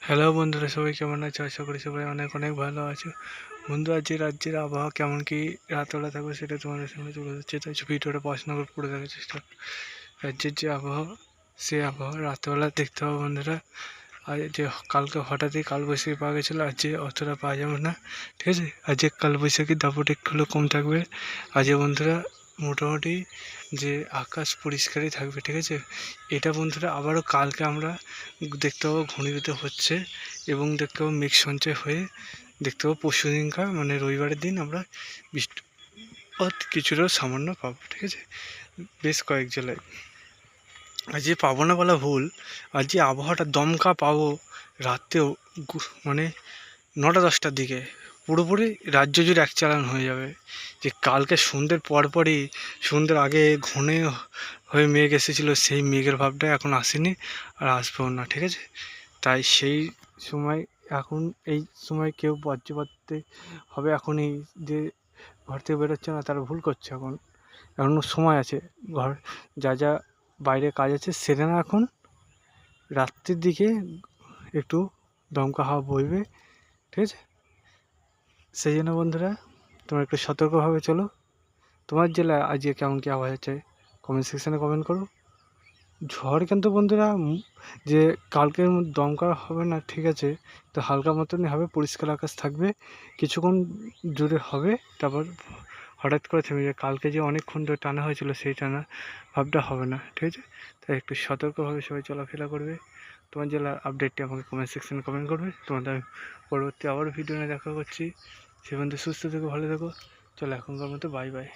Hello বন্ধুরা, সবাই কেমন আছো? আশা করি সবাই অনেক অনেক ভালো আছো। বন্ধু, আজ রাজ্যের আবহাওয়া কেমন কি রাতবেলা থাকবে সেটা তোমাদের সামনে তুলে ধরছি, তাই ভিডিওটা পড়াশোনা করে পড়ে দেখার চেষ্টা করো। রাজ্যের যে আবহাওয়া, সেই আবহাওয়া রাতবেলা দেখতে হবে বন্ধুরা। আর যে কালকে হঠাৎই কালবৈশাখী পাওয়া গেছিলো, আজ যে অতটা পাওয়া যাবে না, ঠিক আছে। আজ যে কালবৈশাখীর দাপট একটু হলেও কম থাকবে। আজ বন্ধুরা মোটামুটি যে আকাশ পরিষ্কারই থাকবে, ঠিক আছে। এটা বন্ধুরা আবারও কালকে আমরা দেখতে পাবো ঘনীভূত হচ্ছে এবং দেখতে পাবো মেঘ সঞ্চয় হয়ে দেখতে পাবো পরশু দিনকার মানে রবিবারের দিন আমরা বৃষ্টিপাত কিছুটা সামান্য পাবো, ঠিক আছে, বেশ কয়েক জেলায়। আর যে পাবো না বলা ভুল, আর যে আবহাওয়াটা দমকা পাবো রাতেও, মানে 9টা-10টার দিকে পুরোপুরি রাজ্য জুড়ে এক চালান হয়ে যাবে। যে কালকে সন্ধ্যের পরপরই, সন্ধ্যের আগে ঘন হয়ে মেঘ এসেছিলো, সেই মেঘের ভাবটা এখন আসেনি আর আসবেও না, ঠিক আছে। তাই সেই সময় এখন এই সময় কেউ বজ্রপাতে হবে এখনই, যে ঘর থেকে বেরোচ্ছে না তারা ভুল করছে। এখনও সময় আছে, ঘর যা যা বাইরে কাজ আছে সেরে না এখন। রাত্রির দিকে একটু দমকা হাওয়া বইবে, ঠিক আছে। সেই জন্য বন্ধুরা তোমরা একটু সতর্কভাবে চলো। তোমার জেলায় আজকে কেমন কী আবহাওয়া যাচ্ছে কমেন্ট সেকশানে কমেন্ট করো। ঝড় কিন্তু বন্ধুরা যে কালকের মধ্যে দমকা হবে না, ঠিক আছে, তো হালকা মতনই হবে, পরিষ্কার আকাশ থাকবে, কিছুক্ষণ জুড়ে হবে, তারপর হঠাৎ করে থেমে যাবে। কালকে যে অনেকক্ষণ ধরে টানা হয়েছিল সেই টানা ভাবটা হবে না, ঠিক আছে। তাই একটু সতর্কভাবে সবাই চলাফেরা করবে। তোমার জেলার আপডেটটি আমাকে কমেন্ট সেকশানে কমেন্ট করবে। তোমাদের আমি পরবর্তী আবারও ভিডিও নিয়ে দেখা করছি। সে পর্যন্ত সুস্থ থেকো, ভালো থেকো। চলো এখনকার মতো বাই বাই।